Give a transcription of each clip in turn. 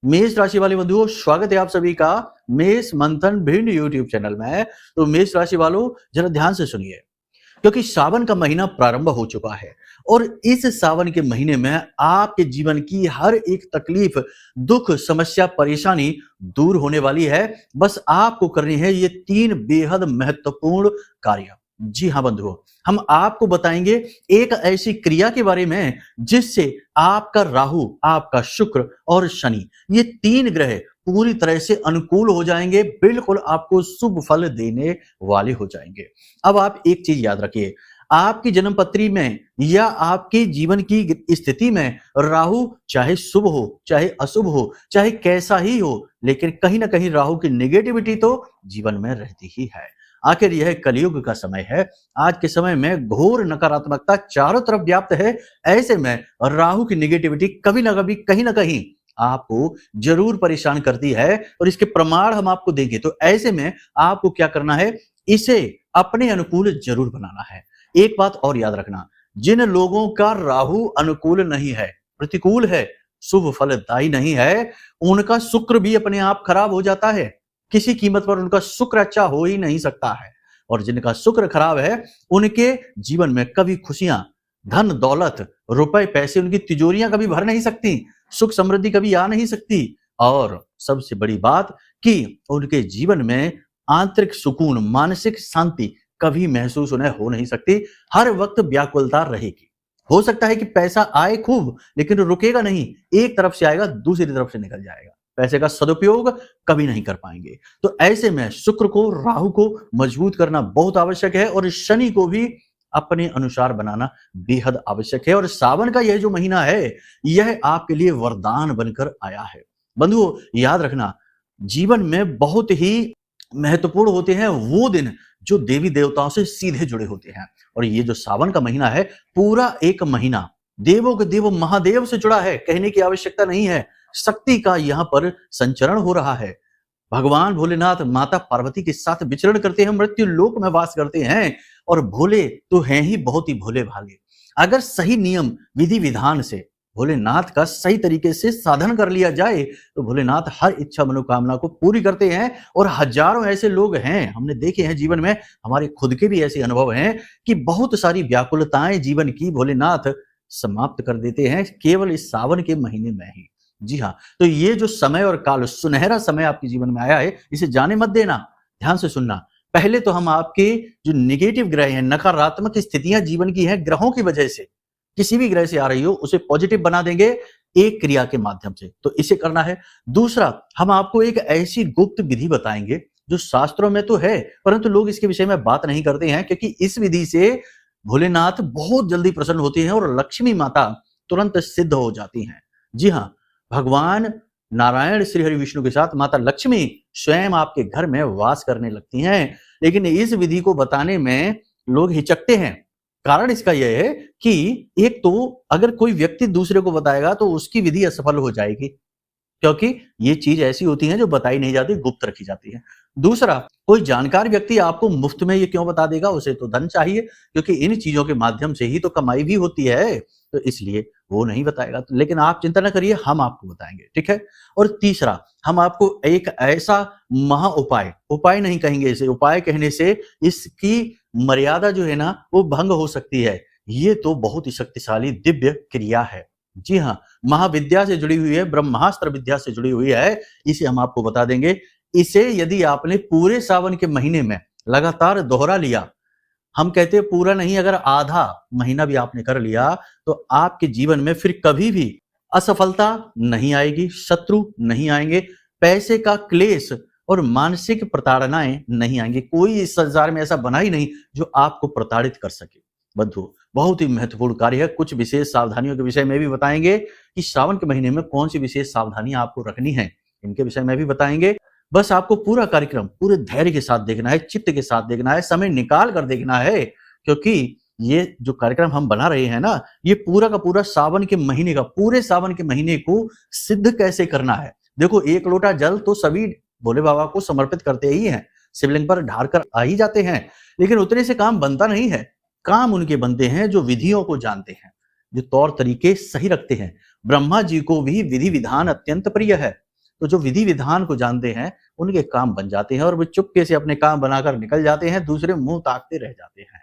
मेष राशि वाले बंधुओं, स्वागत है आप सभी का मेष मंथन भिंड यूट्यूब चैनल में। तो मेष राशि वालों, जरा ध्यान से सुनिए, क्योंकि सावन का महीना प्रारंभ हो चुका है और इस सावन के महीने में आपके जीवन की हर एक तकलीफ, दुख, समस्या, परेशानी दूर होने वाली है। बस आपको करनी है ये 3 बेहद महत्वपूर्ण कार्य। जी हाँ बंधुओं, हम आपको बताएंगे एक ऐसी क्रिया के बारे में जिससे आपका राहु, आपका शुक्र और शनि, ये 3 ग्रह पूरी तरह से अनुकूल हो जाएंगे, बिल्कुल आपको शुभ फल देने वाले हो जाएंगे। अब आप एक चीज याद रखिए, आपकी जन्म पत्री में या आपके जीवन की स्थिति में राहु चाहे शुभ हो, चाहे अशुभ हो, चाहे कैसा ही हो, लेकिन कहीं ना कहीं राहु की नेगेटिविटी तो जीवन में रहती ही है। आखिर यह कलयुग का समय है। आज के समय में घोर नकारात्मकता चारों तरफ व्याप्त है। ऐसे में राहु की नेगेटिविटी कभी ना कभी, कहीं ना कहीं आपको जरूर परेशान करती है और इसके प्रमाण हम आपको देंगे। तो ऐसे में आपको क्या करना है, इसे अपने अनुकूल जरूर बनाना है। एक बात और याद रखना, जिन लोगों का राहु अनुकूल नहीं है, प्रतिकूल है, शुभ फलदायी नहीं है, उनका शुक्र भी अपने आप खराब हो जाता है। किसी कीमत पर उनका शुक्र अच्छा हो ही नहीं सकता है। और जिनका शुक्र खराब है, उनके जीवन में कभी खुशियां, धन दौलत, रुपए पैसे, उनकी तिजोरियां कभी भर नहीं सकती, सुख समृद्धि कभी आ नहीं सकती। और सबसे बड़ी बात कि उनके जीवन में आंतरिक सुकून, मानसिक शांति कभी महसूस उन्हें हो नहीं सकती। हर वक्त व्याकुलता रहेगी। हो सकता है कि पैसा आए खूब, लेकिन रुकेगा नहीं, एक तरफ से आएगा दूसरी तरफ से निकल जाएगा। पैसे का सदुपयोग कभी नहीं कर पाएंगे। तो ऐसे में शुक्र को, राहु को मजबूत करना बहुत आवश्यक है और शनि को भी अपने अनुसार बनाना बेहद आवश्यक है। और सावन का यह जो महीना है, यह आपके लिए वरदान बनकर आया है। बंधुओं, याद रखना, जीवन में बहुत ही महत्वपूर्ण होते हैं वो दिन जो देवी देवताओं से सीधे जुड़े होते हैं। और ये जो सावन का महीना है, पूरा एक महीना देवों के देव महादेव से जुड़ा है। कहने की आवश्यकता नहीं है, शक्ति का यहाँ पर संचरण हो रहा है। भगवान भोलेनाथ माता पार्वती के साथ विचरण करते हैं, मृत्यु लोक में वास करते हैं। और भोले तो हैं ही बहुत ही भोले भाले। अगर सही नियम विधि विधान से भोलेनाथ का सही तरीके से साधन कर लिया जाए तो भोलेनाथ हर इच्छा मनोकामना को पूरी करते हैं। और हजारों ऐसे लोग हैं, हमने देखे हैं जीवन में, हमारे खुद के भी ऐसे अनुभव हैं कि बहुत सारी व्याकुलताएं जीवन की भोलेनाथ समाप्त कर देते हैं केवल इस सावन के महीने में ही। जी हाँ, तो ये जो समय और काल, सुनहरा समय आपके जीवन में आया है, इसे जाने मत देना। ध्यान से सुनना। पहले तो हम आपके जो नेगेटिव ग्रह हैं, नकारात्मक स्थितियां जीवन की हैं, ग्रहों की वजह से किसी भी ग्रह से आ रही हो, उसे पॉजिटिव बना देंगे एक क्रिया के माध्यम से। तो इसे करना है। दूसरा, हम आपको एक ऐसी गुप्त विधि बताएंगे जो शास्त्रों में तो है, परंतु लोग इसके विषय में बात नहीं करते हैं, क्योंकि इस विधि से भोलेनाथ बहुत जल्दी प्रसन्न होते हैं और लक्ष्मी माता तुरंत सिद्ध हो जाती हैं। जी हाँ, भगवान नारायण श्री हरि विष्णु के साथ माता लक्ष्मी स्वयं आपके घर में वास करने लगती हैं। लेकिन इस विधि को बताने में लोग हिचकते हैं। कारण इसका यह है कि एक तो अगर कोई व्यक्ति दूसरे को बताएगा तो उसकी विधि असफल हो जाएगी, क्योंकि ये चीज ऐसी होती है जो बताई नहीं जाती, गुप्त रखी जाती है। दूसरा, कोई जानकार व्यक्ति आपको मुफ्त में ये क्यों बता देगा, उसे तो धन चाहिए, क्योंकि इन चीजों के माध्यम से ही तो कमाई भी होती है, तो इसलिए वो नहीं बताएगा। तो लेकिन आप चिंता न करिए, हम आपको बताएंगे, ठीक है। और तीसरा, हम आपको एक ऐसा महा उपाय, उपाय नहीं कहेंगे इसे, उपाय कहने से इसकी मर्यादा जो है ना वो भंग हो सकती है। ये तो बहुत ही शक्तिशाली दिव्य क्रिया है। जी हाँ, महाविद्या से जुड़ी हुई है, ब्रह्मास्त्र विद्या से जुड़ी हुई है। इसे हम आपको बता देंगे। इसे यदि आपने पूरे सावन के महीने में लगातार दोहरा लिया, हम कहते हैं पूरा नहीं, अगर आधा महीना भी आपने कर लिया, तो आपके जीवन में फिर कभी भी असफलता नहीं आएगी, शत्रु नहीं आएंगे, पैसे का क्लेश और मानसिक प्रताड़नाएं नहीं आएंगी। कोई इस संसार में ऐसा बना ही नहीं जो आपको प्रताड़ित कर सके। बंधु, बहुत ही महत्वपूर्ण कार्य है। कुछ विशेष सावधानियों के विषय में भी बताएंगे कि सावन के महीने में कौन सी विशेष सावधानियां आपको रखनी है, इनके विषय में भी बताएंगे। बस आपको पूरा कार्यक्रम पूरे धैर्य के साथ देखना है, चित्त के साथ देखना है, समय निकाल कर देखना है, क्योंकि ये जो कार्यक्रम हम बना रहे हैं ना, ये पूरा का पूरा सावन के महीने का, पूरे सावन के महीने को सिद्ध कैसे करना है। देखो, एक लोटा जल तो सभी भोले बाबा को समर्पित करते ही हैं, शिवलिंग पर ढार कर आ ही जाते हैं, लेकिन उतने से काम बनता नहीं है। काम उनके बनते हैं जो विधियों को जानते हैं, जो तौर तरीके सही रखते हैं। ब्रह्मा जी को भी विधि विधान अत्यंत प्रिय है। तो जो विधि विधान को जानते हैं उनके काम बन जाते हैं और वो चुपके से अपने काम बनाकर निकल जाते हैं, दूसरे मुंह ताकते रह जाते हैं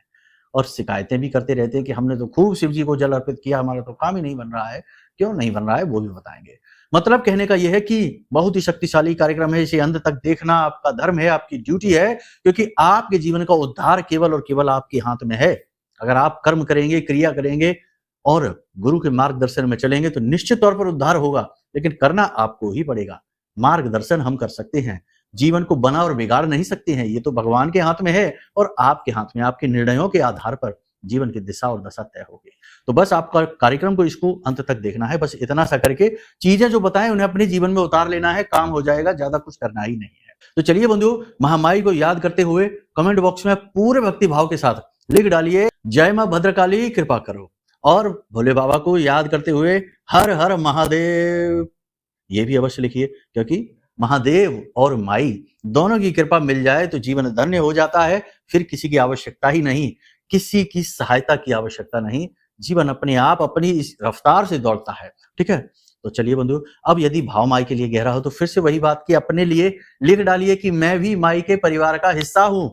और शिकायतें भी करते रहते हैं कि हमने तो खूब शिव जी को जल अर्पित किया, हमारा तो काम ही नहीं बन रहा है। क्यों नहीं बन रहा है वो भी बताएंगे। मतलब कहने का यह है कि बहुत ही शक्तिशाली कार्यक्रम है, इसे अंत तक देखना आपका धर्म है, आपकी ड्यूटी है, क्योंकि आपके जीवन का उद्धार केवल और केवल आपके हाथ में है। अगर आप कर्म करेंगे, क्रिया करेंगे और गुरु के मार्गदर्शन में चलेंगे तो निश्चित तौर पर उद्धार होगा, लेकिन करना आपको ही पड़ेगा। मार्गदर्शन हम कर सकते हैं, जीवन को बना और बिगाड़ नहीं सकते हैं, ये तो भगवान के हाथ में है और आपके हाथ में। आपके निर्णयों के आधार पर जीवन की दिशा और दशा तय होगी। तो बस आपका कार्यक्रम को इसको अंत तक देखना है, बस इतना सा करके चीजें जो बताएं उन्हें अपने जीवन में उतार लेना है, काम हो जाएगा, ज्यादा कुछ करना ही नहीं है। तो चलिए बंधुओं, महामाई को याद करते हुए कमेंट बॉक्स में पूरे भक्ति भाव के साथ लिख डालिए जय मां भद्रकाली कृपा करो, और भोले बाबा को याद करते हुए हर हर महादेव ये भी अवश्य लिखिए, क्योंकि महादेव और माई दोनों की कृपा मिल जाए तो जीवन धन्य हो जाता है। फिर किसी की आवश्यकता ही नहीं, किसी की सहायता की आवश्यकता नहीं, जीवन अपने आप अपनी इस रफ्तार से दौड़ता है। ठीक है, तो चलिए बंधु, अब यदि भाव माई के लिए गहरा हो तो फिर से वही बात की अपने लिए लिख डालिए कि मैं भी माई के परिवार का हिस्सा हूं।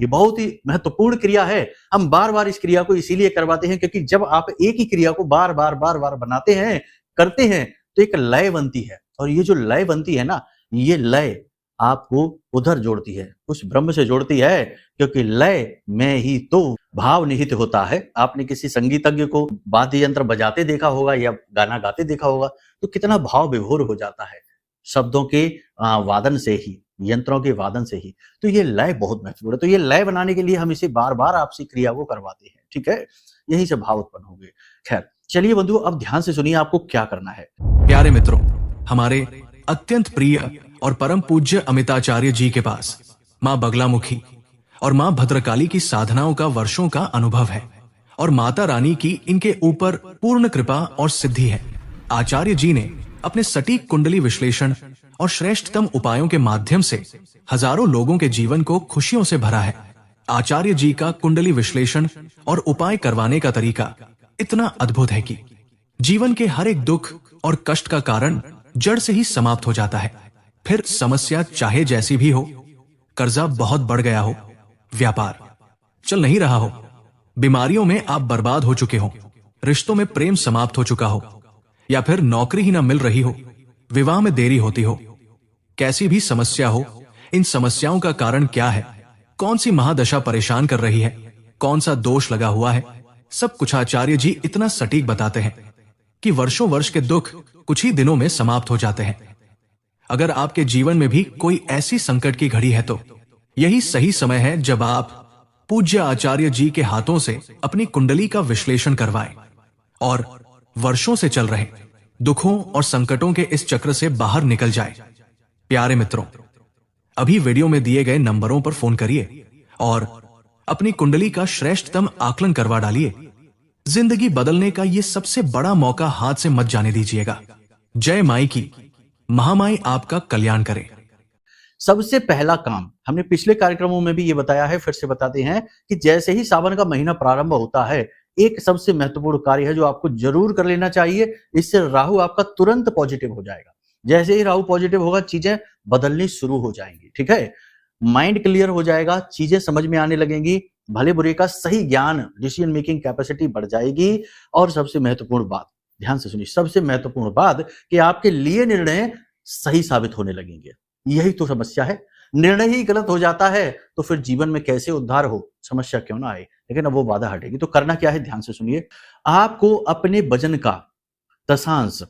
ये बहुत ही महत्वपूर्ण क्रिया है। हम बार बार इस क्रिया को इसीलिए करवाते हैं क्योंकि जब आप एक ही क्रिया को बार बार बनाते हैं, करते हैं, तो एक लय बनती है, और ये जो लय बनती है ना, ये लय आपको उधर जोड़ती है, उस ब्रह्म से जोड़ती है, क्योंकि लय में ही तो भाव निहित होता है। आपने किसी संगीतज्ञ को वाद्य यंत्र बजाते देखा होगा या गाना गाते देखा होगा, तो कितना भाव विभोर हो जाता है शब्दों के वादन से ही, यंत्रों के वादन से ही। तो ये लय बहुत महत्वपूर्ण है। तो ये लय बनाने के लिए हम इसे बार बार आपसी क्रिया को करवाते हैं। ठीक है, यही से भाव उत्पन्न होंगे। खैर चलिए बंधु, अब ध्यान से सुनिए आपको क्या करना है। प्यारे मित्रों, हमारे अत्यंत प्रिय और परम पूज्य अमिताचार्य जी के पास माँ बगलामुखी और माँ भद्रकाली की साधनाओं का वर्षों का अनुभव है और माता रानी की इनके ऊपर पूर्ण कृपा और सिद्धि है। आचार्य जी ने अपने सटीक कुंडली विश्लेषण और श्रेष्ठतम उपायों के माध्यम से हजारों लोगों के जीवन को खुशियों से भरा है। आचार्य जी का कुंडली विश्लेषण और उपाय करवाने का तरीका इतना अद्भुत है कि जीवन के हर एक दुख और कष्ट का कारण जड़ से ही समाप्त हो जाता है। फिर समस्या चाहे जैसी भी हो, कर्जा बहुत बढ़ गया हो, व्यापार चल नहीं रहा हो, बीमारियों में आप बर्बाद हो चुके हो, रिश्तों में प्रेम समाप्त हो चुका हो, या फिर नौकरी ही ना मिल रही हो, विवाह में देरी होती हो, कैसी भी समस्या हो, इन समस्याओं का कारण क्या है, कौन सी महादशा परेशान कर रही है, कौन सा दोष लगा हुआ है, सब कुछ आचार्य जी इतना सटीक बताते हैं कि वर्षों वर्ष के दुख कुछ ही दिनों में समाप्त हो जाते हैं। अगर आपके जीवन में भी कोई ऐसी संकट की घड़ी है तो यही सही समय है जब आप पूज्य आचार्य जी के हाथों से अपनी कुंडली का विश्लेषण करवाएं और वर्षों से चल रहे दुखों और संकटों के इस चक्र से बाहर निकल जाए। प्यारे मित्रों, अभी वीडियो में दिए गए नंबरों पर फोन करिए और अपनी कुंडली का श्रेष्ठतम आकलन करवा डालिए। जिंदगी बदलने का ये सबसे बड़ा मौका हाथ से मत जाने दीजिएगा। जय माई की, महामाई आपका कल्याण करे। सबसे पहला काम हमने पिछले कार्यक्रमों में भी ये बताया है, फिर से बताते हैं कि जैसे ही सावन का महीना प्रारंभ होता है, एक सबसे महत्वपूर्ण कार्य है जो आपको जरूर कर लेना चाहिए। इससे राहु आपका तुरंत पॉजिटिव हो जाएगा। जैसे ही राहु पॉजिटिव होगा, चीजें बदलनी शुरू हो जाएंगी। ठीक है, माइंड क्लियर हो जाएगा, चीजें समझ में आने लगेंगी, भले बुरे का सही ज्ञान, डिसीजन मेकिंग कैपेसिटी बढ़ जाएगी। और सबसे महत्वपूर्ण बात, ध्यान से सुनिए, सबसे महत्वपूर्ण बात कि आपके लिए निर्णय सही साबित होने लगेंगे। यही तो समस्या है, निर्णय ही गलत हो जाता है तो फिर जीवन में कैसे उद्धार हो, समस्या क्यों ना आए। लेकिन अब वो बाधा हटेगी। तो करना क्या है, ध्यान से सुनिए। आपको अपने वजन का दशांश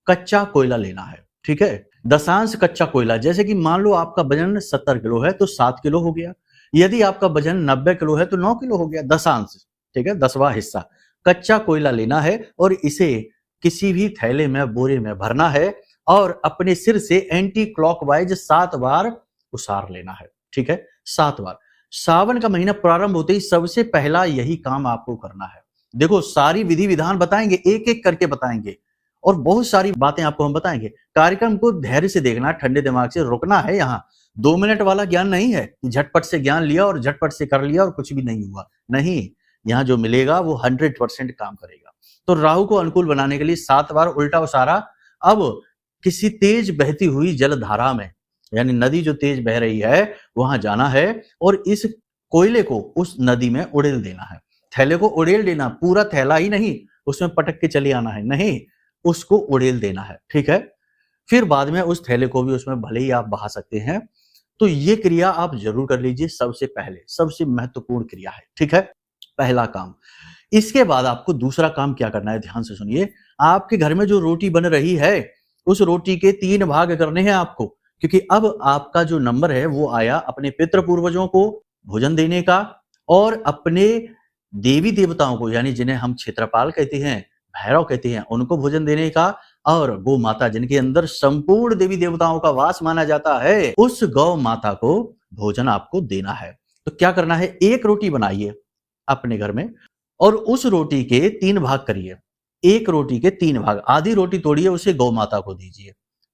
कच्चा कोयला लेना है। ठीक है, दशांश कच्चा कोयला, जैसे कि मान लो आपका वजन 70 किलो है तो 7 किलो हो गया। यदि आपका वजन 90 किलो है तो 9 किलो हो गया, दशांश। ठीक है, 10वां हिस्सा कच्चा कोयला लेना है और इसे किसी भी थैले में, बोरे में भरना है और अपने सिर से एंटी क्लॉकवाइज 7 बार उसार लेना है। ठीक है, 7 बार। सावन का महीना प्रारंभ होते ही सबसे पहला यही काम आपको करना है। देखो, सारी विधि विधान बताएंगे, एक एक करके बताएंगे और बहुत सारी बातें आपको हम बताएंगे। कार्यक्रम को धैर्य से देखना, ठंडे दिमाग से रुकना है। यहाँ 2 मिनट वाला ज्ञान नहीं है कि झटपट से ज्ञान लिया और झटपट से कर लिया और कुछ भी नहीं हुआ। नहीं, यहाँ जो मिलेगा वो 100% काम करेगा। तो राहु को अनुकूल बनाने के लिए 7 बार उल्टा उसारा। अब किसी तेज बहती हुई जलधारा में, यानी नदी जो तेज बह रही है वहां जाना है और इस कोयले को उस नदी में उड़ेल देना है। थैले को उड़ेल देना, पूरा थैला ही नहीं, उसमें पटक के चले आना है, नहीं, उसको उड़ेल देना है, ठीक है। फिर बाद में उस थैले को भी उसमें भले ही आप बहा सकते हैं। तो ये क्रिया आप जरूर कर लीजिए, सबसे पहले सबसे महत्वपूर्ण क्रिया है, ठीक है, पहला काम। इसके बाद आपको दूसरा काम क्या करना है, ध्यान से सुनिए। आपके घर में जो रोटी बन रही है उस रोटी के 3 भाग करने हैं आपको, क्योंकि अब आपका जो नंबर है वो आया अपने पितृ पूर्वजों को भोजन देने का और अपने देवी देवताओं को, यानी जिन्हें हम क्षेत्रपाल कहते हैं, भैरव कहते हैं, उनको भोजन देने का, और गौ माता जिनके अंदर संपूर्ण देवी देवताओं का वास माना जाता है, उस गौ माता को भोजन आपको देना है। तो क्या करना है, एक रोटी बनाइए अपने घर में और उस रोटी के 3 भाग करिए। एक रोटी के 3 भाग, आधी रोटी तोड़िए उसे गौ माता को दीजिए,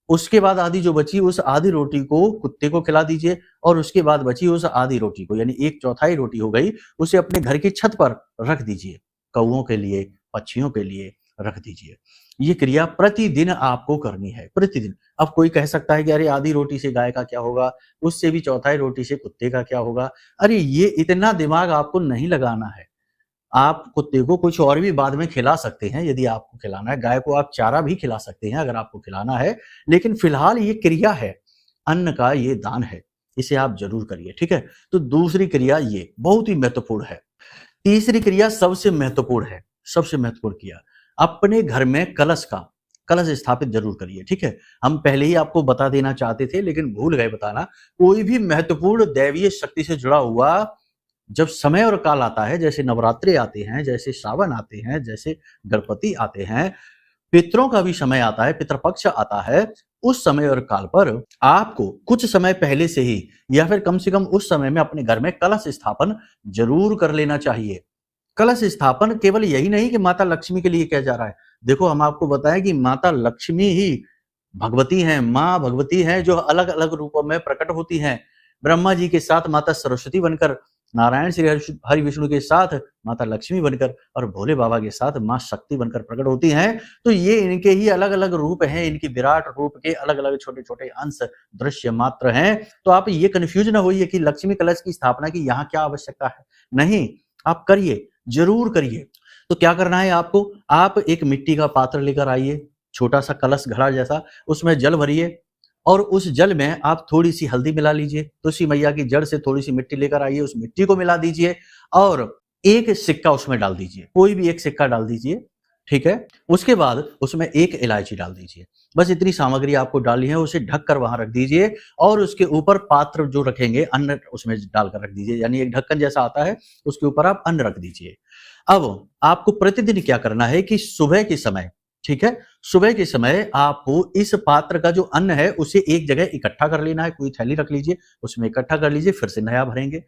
उसके बाद आधी जो बची उस आधी रोटी को कुत्ते को खिला दीजिए और उसके बाद बची उस आधी रोटी को, यानी 1/4 रोटी हो गई, उसे अपने घर की छत पर रख दीजिए, कौओं के लिए, पक्षियों के लिए रख दीजिए। ये क्रिया प्रतिदिन आपको करनी है, प्रतिदिन। अब कोई कह सकता है कि अरे आधी रोटी से गाय का क्या होगा, उससे भी 1/4 रोटी से कुत्ते का क्या होगा। अरे ये इतना दिमाग आपको नहीं लगाना है। आप कुत्ते को कुछ और भी बाद में खिला सकते हैं यदि आपको खिलाना है, गाय को आप चारा भी खिला सकते हैं अगर आपको खिलाना है, लेकिन फिलहाल ये क्रिया है, अन्न का ये दान है, इसे आप जरूर करिए, ठीक है। तो दूसरी क्रिया ये बहुत ही महत्वपूर्ण है। तीसरी क्रिया सबसे महत्वपूर्ण है, सबसे महत्वपूर्ण क्रिया, अपने घर में कलश स्थापित जरूर करिए, ठीक है। हम पहले ही आपको बता देना चाहते थे लेकिन भूल गए बताना, कोई भी महत्वपूर्ण दैवीय शक्ति से जुड़ा हुआ जब समय और काल आता है, जैसे नवरात्रि आते हैं, जैसे श्रावण आते हैं, जैसे गणपति आते हैं, पितरों का भी समय आता है, पितृपक्ष आता है, उस समय और काल पर आपको कुछ समय पहले से ही या फिर कम से कम उस समय में अपने घर में कलश स्थापन जरूर कर लेना चाहिए। कलश स्थापन केवल यही नहीं कि माता लक्ष्मी के लिए किया जा रहा है। देखो हम आपको बताएं कि माता लक्ष्मी ही भगवती हैं, माँ भगवती हैं जो अलग अलग रूपों में प्रकट होती हैं। ब्रह्मा जी के साथ माता सरस्वती बनकर, नारायण श्री हरि विष्णु के साथ माता लक्ष्मी बनकर और भोले बाबा के साथ माँ शक्ति बनकर प्रकट होती हैं। तो ये इनके ही अलग अलग रूप हैं, इनकी विराट रूप के अलग अलग छोटे छोटे अंश दृश्य मात्र हैं। तो आप ये कंफ्यूज ना होइए कि लक्ष्मी कलश की स्थापना की यहाँ क्या आवश्यकता है, नहीं, आप करिए, जरूर करिए। तो क्या करना है आपको, आप एक मिट्टी का पात्र लेकर आइए, छोटा सा कलश घड़ा जैसा, उसमें जल भरिए और उस जल में आप थोड़ी सी हल्दी मिला लीजिए, तुलसी मैया की जड़ से थोड़ी सी मिट्टी लेकर आइए, उस मिट्टी को मिला दीजिए और एक सिक्का उसमें डाल दीजिए, कोई भी एक सिक्का डाल दीजिए, ठीक है। उसके बाद उसमें एक इलायची डाल दीजिए। बस इतनी सामग्री आपको डालनी है, उसे ढक कर वहां रख दीजिए और उसके ऊपर पात्र जो रखेंगे अन्न उसमें डालकर रख दीजिए, यानी एक ढक्कन जैसा आता है उसके ऊपर आप अन्न रख दीजिए। अब आपको प्रतिदिन क्या करना है कि सुबह के समय, ठीक है, सुबह के समय आपको इस पात्र का जो अन्न है उसे एक जगह इकट्ठा कर लेना है, कोई थैली रख लीजिए, उसमें इकट्ठा कर लीजिए, फिर से नया भरेंगे।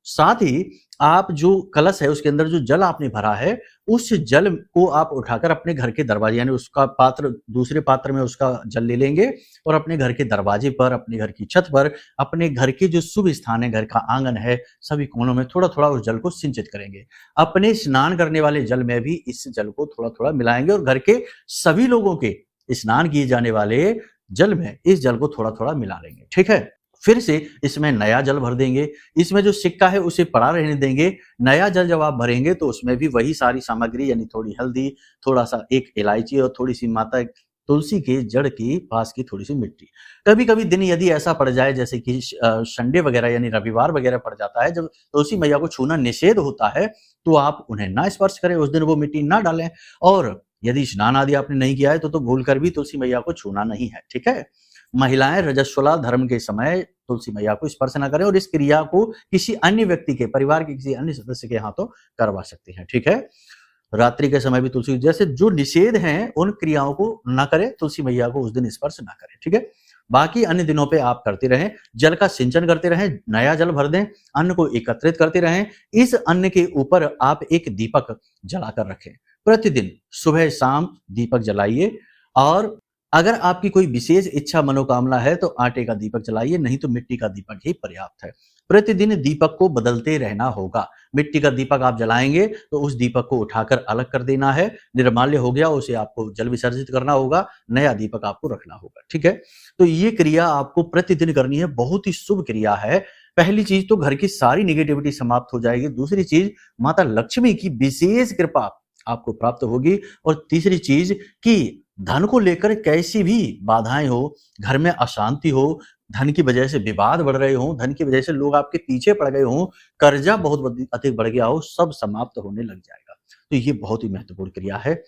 साथ ही आप जो कलश है उसके अंदर जो जल आपने भरा है उस जल को आप उठाकर अपने घर के दरवाजे, यानी उसका पात्र दूसरे पात्र में उसका जल ले लेंगे और अपने घर के दरवाजे पर, अपने घर की छत पर, अपने घर के जो शुभ स्थान है, घर का आंगन है, सभी कोनों में थोड़ा थोड़ा उस जल को सिंचित करेंगे। अपने स्नान करने वाले जल में भी इस जल को थोड़ा थोड़ा मिलाएंगे और घर के सभी लोगों के स्नान किए जाने वाले जल में इस जल को थोड़ा थोड़ा मिला लेंगे, ठीक है। फिर से इसमें नया जल भर देंगे, इसमें जो सिक्का है उसे पड़ा रहने देंगे। नया जल जब आप भरेंगे तो उसमें भी वही सारी सामग्री, यानी थोड़ी हल्दी, थोड़ा सा एक इलायची और थोड़ी सी माता तुलसी के जड़ के पास की थोड़ी सी मिट्टी। कभी कभी दिन यदि ऐसा पड़ जाए जैसे कि संडे वगैरह यानी रविवार वगैरह पड़ जाता है, जब तुलसी मैया को छूना निषेध होता है, तो आप उन्हें ना स्पर्श करें, उस दिन वो मिट्टी ना डालें। और यदि स्नान आदि आपने नहीं किया है तो भूल कर भी तुलसी मैया को छूना नहीं है, ठीक है। महिलाएं रजस्वला धर्म के समय तुलसी मैया को स्पर्श न करें और इस क्रिया को किसी अन्य व्यक्ति के, परिवार के किसी अन्य सदस्य के हाथों करवा सकते हैं, ठीक है। रात्रि के समय भी तुलसी, जैसे जो निषेध हैं उन क्रियाओं को न करें, तुलसी मैया को उस दिन स्पर्श न करें, ठीक है। बाकी अन्य दिनों पे आप करते रहें, जल का सिंचन करते रहें, नया जल भर दें, अन्न को एकत्रित करते रहें। इस अन्न के ऊपर आप एक दीपक जलाकर रखें, प्रतिदिन सुबह शाम दीपक जलाइए और अगर आपकी कोई विशेष इच्छा मनोकामना है तो आटे का दीपक जलाइए, नहीं तो मिट्टी का दीपक ही पर्याप्त है। प्रतिदिन दीपक को बदलते रहना होगा। मिट्टी का दीपक आप जलाएंगे तो उस दीपक को उठाकर अलग कर देना है, निर्माल्य हो गया उसे आपको जल विसर्जित करना होगा, नया दीपक आपको रखना होगा। ठीक है, तो ये क्रिया आपको प्रतिदिन करनी है, बहुत ही शुभ क्रिया है। पहली चीज तो घर की सारी निगेटिविटी समाप्त हो जाएगी, दूसरी चीज माता लक्ष्मी की विशेष कृपा आपको प्राप्त होगी, और तीसरी चीज कि धन को लेकर कैसी भी बाधाएं हो, घर में अशांति हो, धन की वजह से विवाद बढ़ रहे हो, धन की वजह से लोग आपके पीछे पड़ गए हो, कर्जा बहुत अधिक बढ़ गया हो, सब समाप्त होने लग जाएगा। तो ये बहुत ही महत्वपूर्ण क्रिया है।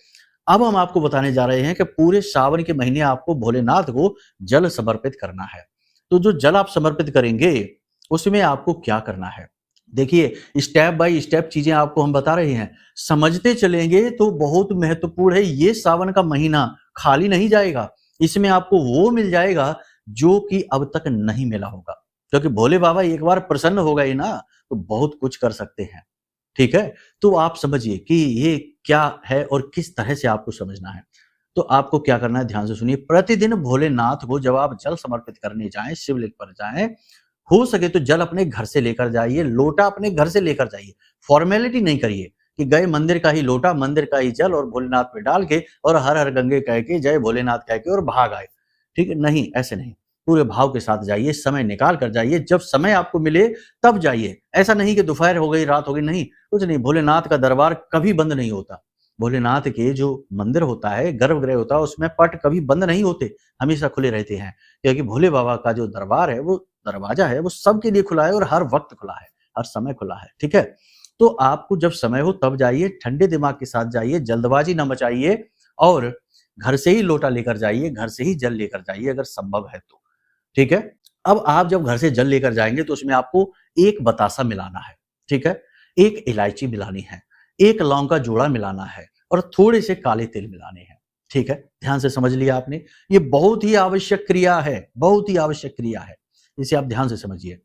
अब हम आपको बताने जा रहे हैं कि पूरे सावन के महीने आपको भोलेनाथ को जल समर्पित करना है। तो जो जल आप समर्पित करेंगे उसमें आपको क्या करना है, देखिए स्टेप बाय स्टेप चीजें आपको हम बता रहे हैं, समझते चलेंगे तो बहुत महत्वपूर्ण है। ये सावन का महीना खाली नहीं जाएगा, इसमें आपको वो मिल जाएगा जो कि अब तक नहीं मिला होगा, क्योंकि भोले बाबा एक बार प्रसन्न हो गए ना तो बहुत कुछ कर सकते हैं। ठीक है, तो आप समझिए कि ये क्या है और किस तरह से आपको समझना है। तो आपको क्या करना है, ध्यान से सुनिए। प्रतिदिन भोलेनाथ को जब आप जल समर्पित करने जाएं, शिवलिंग पर जाएं, हो सके तो जल अपने घर से लेकर जाइए, लोटा अपने घर से लेकर जाइए। फॉर्मेलिटी नहीं करिए कि गए मंदिर का ही लोटा, मंदिर का ही जल और भोलेनाथ पे डाल के और हर हर गंगे कह के, जय भोलेनाथ कह के और भाग आए। ठीक है, नहीं, ऐसे नहीं, पूरे भाव के साथ जाइए, समय निकाल कर जाइए, जब समय आपको मिले तब जाइए। ऐसा नहीं कि दोपहर हो गई, रात हो गई, नहीं, कुछ नहीं। भोलेनाथ का दरबार कभी बंद नहीं होता। भोलेनाथ के जो मंदिर होता है, गर्भगृह होता है, उसमें पट कभी बंद नहीं होते, हमेशा खुले रहते हैं, क्योंकि भोले बाबा का जो दरबार है, वो दरवाजा है, वो सबके लिए खुला है और हर वक्त खुला है, हर समय खुला है। ठीक है, तो आपको जब समय हो तब जाइए, ठंडे दिमाग के साथ जाइए, जल्दबाजी न मचाइए, और घर से ही लोटा लेकर जाइए, घर से ही जल लेकर जाइए अगर संभव है तो। ठीक है, अब आप जब घर से जल लेकर जाएंगे तो उसमें आपको एक बतासा मिलाना है। ठीक है, एक इलायची मिलानी है, एक लौंग का जोड़ा मिलाना है और थोड़े से काले तिल मिलाने हैं। ठीक है, ध्यान से समझ लिया आपने, ये बहुत ही आवश्यक क्रिया है, बहुत ही आवश्यक क्रिया है, इसे आप ध्यान से समझिए।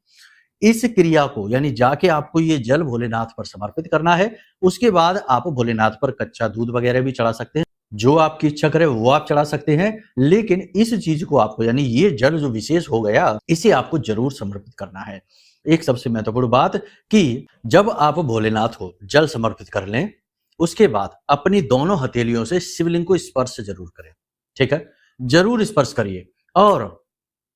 इस क्रिया को यानी जाके आपको ये जल भोलेनाथ पर समर्पित करना है। उसके बाद आप भोलेनाथ पर कच्चा दूध वगैरह भी चढ़ा सकते हैं, जो आपकी इच्छा करे वो आप चढ़ा सकते हैं, लेकिन इस चीज को आपको यानी ये जल जो विशेष हो गया, इसे आपको जरूर समर्पित करना है। एक सबसे महत्वपूर्ण बात कि जब आप भोलेनाथ को जल समर्पित कर लें, उसके बाद अपनी दोनों हथेलियों से शिवलिंग को स्पर्श जरूर करें। ठीक है, जरूर स्पर्श करिए, और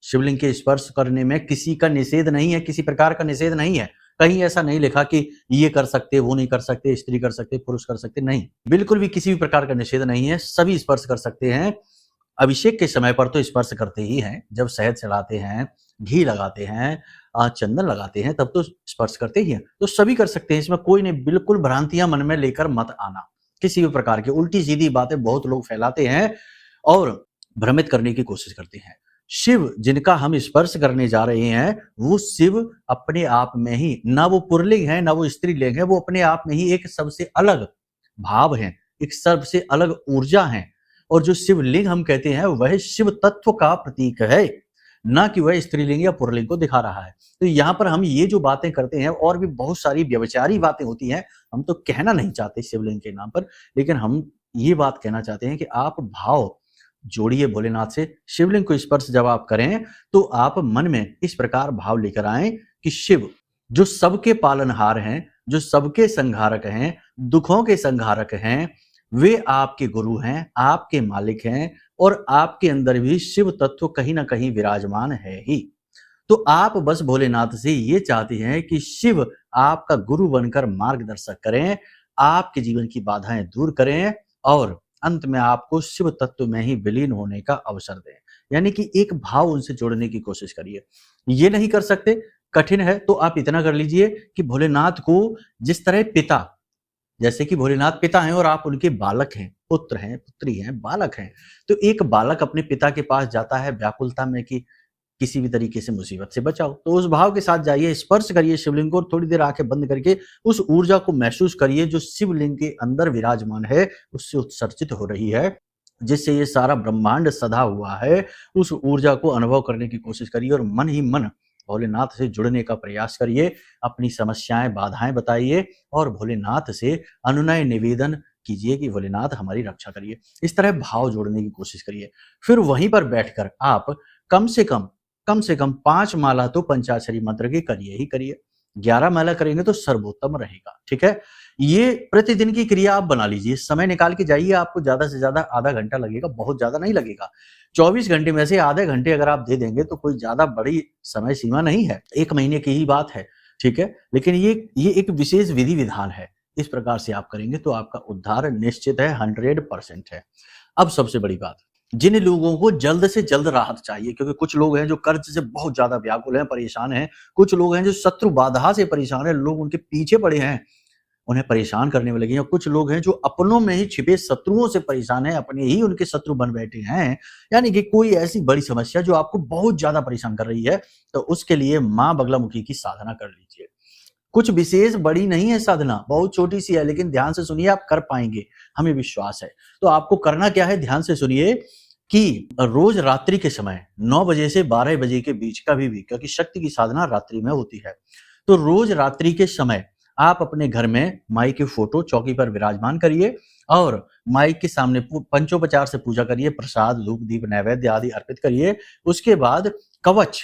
शिवलिंग के स्पर्श करने में किसी का निषेध नहीं है, किसी प्रकार का निषेध नहीं है। कहीं ऐसा नहीं लिखा कि ये कर सकते, वो नहीं कर सकते, स्त्री कर सकते, पुरुष कर सकते, नहीं, बिल्कुल भी किसी भी प्रकार का निषेध नहीं है, सभी स्पर्श कर सकते हैं। अभिषेक के समय पर तो स्पर्श करते ही हैं, जब शहद चढ़ाते हैं, घी लगाते हैं, चंदन लगाते हैं, तब तो स्पर्श करते ही हैं। तो सभी कर सकते हैं, इसमें कोई नहीं, बिल्कुल भ्रांतियां मन में लेकर मत आना। किसी भी प्रकार की उल्टी सीधी बातें बहुत लोग फैलाते हैं और भ्रमित करने की कोशिश करते हैं। शिव जिनका हम स्पर्श करने जा रहे हैं, वो शिव अपने आप में ही, ना वो पुरलिंग है ना वो स्त्रीलिंग है, वो अपने आप में ही एक सबसे अलग भाव है, एक सबसे अलग ऊर्जा है। और जो शिवलिंग हम कहते हैं वह शिव तत्व का प्रतीक है, ना कि वह स्त्रीलिंग या पुरलिंग को दिखा रहा है। तो यहाँ पर हम ये जो बातें करते हैं, और भी बहुत सारी व्यभिचारी बातें होती हैं, हम तो कहना नहीं चाहते शिवलिंग के नाम पर, लेकिन हम ये बात कहना चाहते हैं कि आप भाव जोड़िए भोलेनाथ से। शिवलिंग को स्पर्श जब आप करें तो आप मन में इस प्रकार भाव लेकर आए कि शिव जो सबके पालनहार हैं, जो सबके संहारक हैं, दुखों के संहारक हैं, वे आपके गुरु हैं, आपके मालिक हैं, और आपके अंदर भी शिव तत्व कहीं ना कहीं विराजमान है ही। तो आप बस भोलेनाथ से ये चाहते हैं कि शिव आपका गुरु बनकर मार्गदर्शक करें, आपके जीवन की बाधाएं दूर करें, और अंत में आपको शिव तत्व में ही विलीन होने का अवसर दें। यानी कि एक भाव उनसे जोड़ने की कोशिश करिए। ये नहीं कर सकते, कठिन है, तो आप इतना कर लीजिए कि भोलेनाथ को जिस तरह पिता, जैसे कि भोलेनाथ पिता हैं और आप उनके बालक हैं, पुत्र हैं, पुत्री हैं, बालक हैं, तो एक बालक अपने पिता के पास जाता है व्याकुलता में कि किसी भी तरीके से मुसीबत से बचाओ, तो उस भाव के साथ जाइए, स्पर्श करिए शिवलिंग को, थोड़ी देर आंखें बंद करके उस ऊर्जा को महसूस करिए जो शिवलिंग के अंदर विराजमान है, उससे उत्सर्जित हो रही है, जिससे ये सारा ब्रह्मांड सधा हुआ है। उस ऊर्जा को अनुभव करने की कोशिश करिए और मन ही मन भोलेनाथ से जुड़ने का प्रयास करिए। अपनी समस्याएं, बाधाएं बताइए और भोलेनाथ से अनुनय निवेदन कीजिए कि भोलेनाथ हमारी रक्षा करिए। इस तरह भाव जोड़ने की कोशिश करिए। फिर वहीं पर बैठकर आप कम से कम 5 माला तो पंचाक्षरी मंत्र की करिए ही करिए। 11 माला करेंगे तो सर्वोत्तम रहेगा, ठीक है? ये प्रतिदिन की क्रिया आप बना लीजिए। समय निकाल के जाइए, आपको ज़्यादा से ज़्यादा आधा घंटा लगेगा, बहुत ज़्यादा नहीं लगेगा। 24 घंटे में से आधे घंटे अगर आप दे देंगे तो कोई ज़्यादा बड़ी समय सीमा नहीं है, 1 महीने की ही बात है, ठीक है? लेकिन ये एक विशेष विधि-विधान है। इस प्रकार से आप करेंगे तो आपका उद्धार निश्चित है, 100% है। अब सबसे बड़ी बात, जिन लोगों को जल्द से जल्द राहत चाहिए, क्योंकि कुछ लोग हैं जो कर्ज से बहुत ज़्यादा व्याकुल हैं, परेशान हैं, कुछ लोग हैं जो शत्रु बाधा से परेशान हैं, लोग उनके पीछे पड़े हैं, उन्हें परेशान करने में लगे हैं। कुछ लोग हैं जो अपनों में ही छिपे शत्रुओं से परेशान हैं, अपने ही उनके शत्रु बन बैठे हैं। यानी कि कोई ऐसी बड़ी समस्या जो आपको बहुत ज़्यादा परेशान कर रही है, तो उसके लिए माँ बगलामुखी की साधना कर लीजिए। कुछ विशेष बड़ी नहीं है साधना, बहुत छोटी-सी है, लेकिन ध्यान से सुनिए, आप कर पाएँगे, हमें विश्वास है। तो आपको करना क्या है, ध्यान से सुनिए कि रोज़ रात्रि के समय 9 बजे से 12 बजे के बीच कभी भी, क्योंकि शक्ति की साधना रात्रि में होती है। तो रोज़ रात्रि के समय आप अपने घर में माई की फोटो चौकी पर विराजमान करिए और माई के सामने पंचोपचार से पूजा करिए, प्रसाद, धूप, दीप, नैवेद्य आदि अर्पित करिए। उसके बाद कवच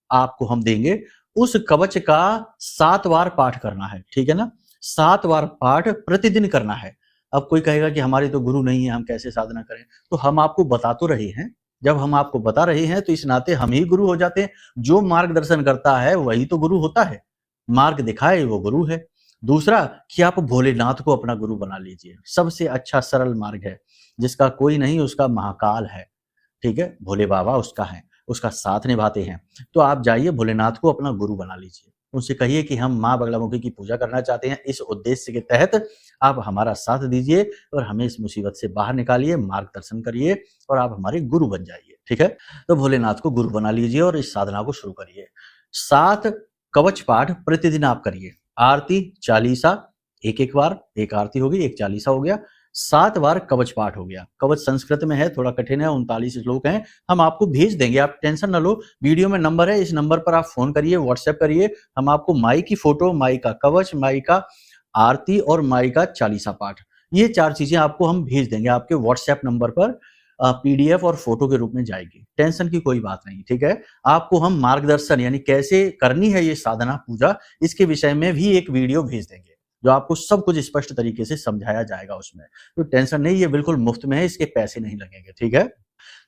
आपको हम देंगे, उस कवच का 7 बार पाठ करना है, ठीक है ना? 7 बार पाठ प्रतिदिन करना है। अब कोई कहेगा कि हमारे तो गुरु नहीं है, हम कैसे साधना करें? तो हम आपको बता तो रहे हैं। जब हम आपको बता रहे हैं तो इस नाते हम ही गुरु हो जाते हैं। जो मार्गदर्शन करता है वही तो गुरु होता है। मार्ग दिखाए वो गुरु है। दूसरा कि आप भोलेनाथ को अपना गुरु बना लीजिए। सबसे अच्छा सरल मार्ग है, जिसका कोई नहीं, उसका महाकाल है, ठीक है? भोले बाबा उसका है, उसका साथ निभाते हैं। तो आप जाइए भोलेनाथ को अपना गुरु बना लीजिए। उनसे कहिए कि हम माँ बगलामुखी की पूजा करना चाहते हैं। इस उद्देश्य के तहत आप हमारा साथ दीजिए और हमें इस मुसीबत से बाहर निकालिए, मार्गदर्शन करिए और आप हमारे गुरु बन जाइए, ठीक है? तो भोलेनाथ को गुरु बना लीजिए और इस साधना को शुरू करिए। 7 कवच पाठ प्रतिदिन आप करिए। आरती, चालीसा, एक-एक बार, एक आरती होगी, एक चालीसा हो गया, 7 बार कवच पाठ हो गया। कवच संस्कृत में है, थोड़ा कठिन है, 39 श्लोक हैं, हम आपको भेज देंगे, आप टेंशन ना लो। वीडियो में नंबर है, इस नंबर पर आप फ़ोन करिए, व्हाट्सएप करिए, हम आपको माई की फ़ोटो, माई का कवच, माई का आरती और माई का चालीसा पाठ, ये 4 चीज़ें आपको हम भेज देंगे, आपके व्हाट्सएप नंबर पर पीडीएफ और फ़ोटो के रूप में जाएगी। टेंशन की कोई बात नहीं, ठीक है? आपको हम मार्गदर्शन यानी कैसे करनी है ये साधना पूजा, इसके विषय में भी एक वीडियो भेज देंगे, जो आपको सब कुछ स्पष्ट तरीके से समझाया जाएगा उसमें। तो टेंशन नहीं, ये बिल्कुल मुफ्त में है, इसके पैसे नहीं लगेंगे, ठीक है?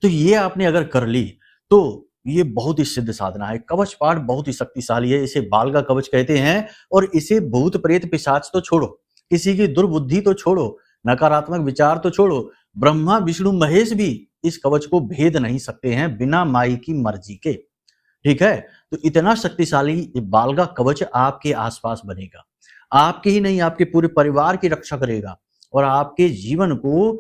तो ये आपने अगर कर ली, तो ये बहुत ही सिद्ध साधना है। कवच पाठ बहुत ही शक्तिशाली है, इसे बाल का कवच कहते हैं और इसे भूत प्रेत पिशाच तो छोड़ो, किसी की दुर्बुद्धि तो छोड़ो, नकारात्मक विचार तो छोड़ो, ब्रह्मा विष्णु महेश भी इस कवच को भेद नहीं सकते हैं बिना माई की मर्जी के, ठीक है? तो इतना शक्तिशाली ये बाल का कवच आपके आसपास बनेगा, आपके ही नहीं, आपके पूरे परिवार की रक्षा करेगा और आपके जीवन को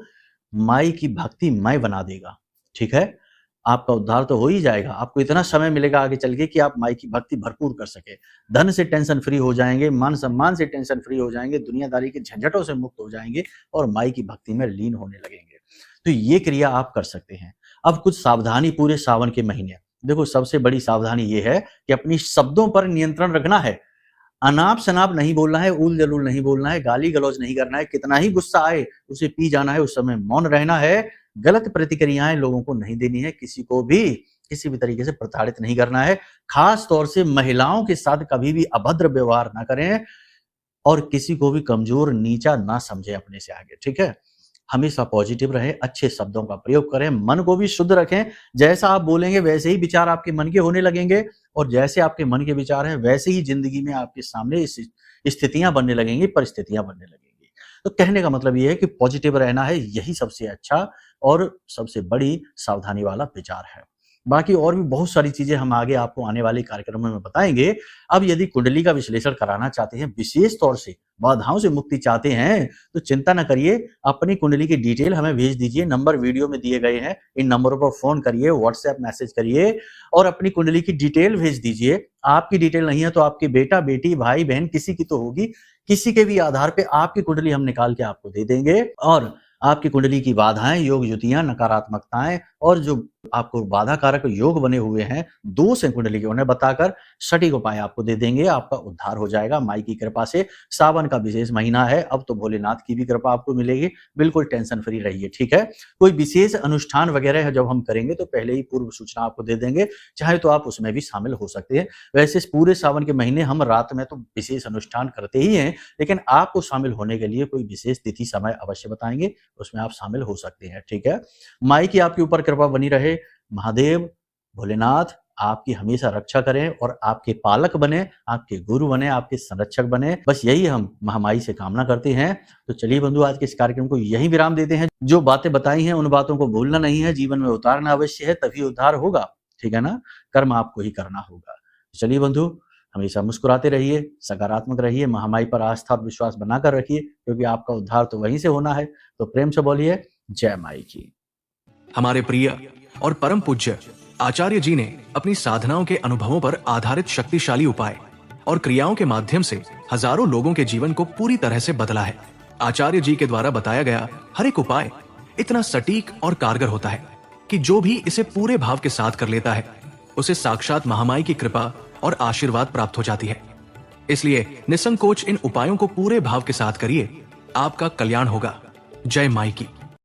माई की भक्तिमय बना देगा, ठीक है? आपका उद्धार तो हो ही जाएगा, आपको इतना समय मिलेगा आगे चल के कि आप माई की भक्ति भरपूर कर सके, धन से टेंशन फ्री हो जाएंगे, मान सम्मान से टेंशन फ्री हो जाएंगे, दुनियादारी के झंझटों से मुक्त हो जाएंगे और माई की भक्ति में लीन होने लगेंगे। तो ये क्रिया आप कर सकते हैं। अब कुछ सावधानी पूरे सावन के महीने, देखो सबसे बड़ी सावधानी ये है कि अपनी शब्दों पर नियंत्रण रखना है। अनाप शनाप नहीं बोलना है, उल जलूल नहीं बोलना है, गाली गलौज नहीं करना है, कितना ही गुस्सा आए उसे पी जाना है, उस समय मौन रहना है, गलत प्रतिक्रियाएं लोगों को नहीं देनी है, किसी को भी किसी भी तरीके से प्रताड़ित नहीं करना है, खास तौर से महिलाओं के साथ कभी भी अभद्र व्यवहार ना करें और किसी को भी कमजोर नीचा ना समझे अपने से आगे, ठीक है? हमेशा पॉजिटिव रहें, अच्छे शब्दों का प्रयोग करें, मन को भी शुद्ध रखें, जैसा आप बोलेंगे वैसे ही विचार आपके मन के होने लगेंगे और जैसे आपके मन के विचार हैं वैसे ही जिंदगी में आपके सामने स्थितियां बनने लगेंगी, परिस्थितियां बनने लगेंगी। तो कहने का मतलब ये है कि पॉजिटिव रहना है, यही सबसे अच्छा और सबसे बड़ी सावधानी वाला विचार है। बाकी और भी बहुत सारी चीजें हम आगे आपको आने वाले कार्यक्रमों में बताएंगे। अब यदि कुंडली का विश्लेषण कराना चाहते हैं, विशेष तौर से बाधाओं से मुक्ति चाहते हैं, तो चिंता न करिए, अपनी कुंडली की डिटेल हमें भेज दीजिए, नंबर वीडियो में दिए गए हैं, इन नंबरों पर फोन करिए, व्हाट्सएप मैसेज करिए और अपनी कुंडली की डिटेल भेज दीजिए। आपकी डिटेल नहीं है तो आपके बेटा बेटी भाई बहन किसी की तो होगी, किसी के भी आधार पे आपकी कुंडली हम निकाल के आपको दे देंगे और आपकी कुंडली की बाधाएं, योग युतियां, नकारात्मकताएं और जो आपको बाधा कारक योग बने हुए हैं दोष हैं कुंडली के, उन्हें बताकर सटीक उपाय आपको दे देंगे। आपका उद्धार हो जाएगा माई की कृपा से। सावन का विशेष महीना है, अब तो भोलेनाथ की भी कृपा आपको मिलेगी। बिल्कुल टेंशन फ्री रहिए, ठीक है। कोई विशेष अनुष्ठान वगैरह है जब हम करेंगे तो पहले ही पूर्व सूचना आपको दे देंगे, चाहे तो आप उसमें भी शामिल हो सकते हैं। वैसे पूरे सावन के महीने हम रात में तो विशेष अनुष्ठान करते ही हैं, लेकिन आपको शामिल होने के लिए कोई विशेष तिथि समय अवश्य बताएंगे, उसमें आप शामिल हो सकते हैं, ठीक है। माई की आपके ऊपर कृपा बनी रहे। महादेव भोलेनाथ आपकी हमेशा रक्षा करें और आपके पालक बने, आपके गुरु बने, आपके संरक्षक बने, बस यही हम महामाई से कामना करते हैं। तो चलिए बंधु, आज के इस कार्यक्रम को यही विराम देते हैं। जो बातें बताई हैं उन बातों को भूलना नहीं है, जीवन में उतारना अवश्य है, तभी उद्धार होगा, ठीक है ना। कर्म आपको ही करना होगा। चलिए बंधु, हमेशा मुस्कुराते रहिए, सकारात्मक रहिए, महामाई पर आस्था और विश्वास बनाकर रखिए, क्योंकि आपका उद्धार तो वहीं से होना है। तो प्रेम से बोलिए जय माई की। हमारे प्रिय और परम पूज्य आचार्य जी ने अपनी साधनाओं के अनुभवों पर आधारित शक्तिशाली उपाय और क्रियाओं के माध्यम से हजारों लोगों के जीवन को पूरी तरह से बदला है। आचार्य जी के द्वारा बताया गया हर एक उपाय इतना सटीक और कारगर होता है कि जो भी इसे पूरे भाव के साथ कर लेता है उसे साक्षात महामाई की कृपा और आशीर्वाद प्राप्त हो जाती है। इसलिए निसंकोच इन उपायों को पूरे भाव के साथ करिए, आपका कल्याण होगा। जय माई की।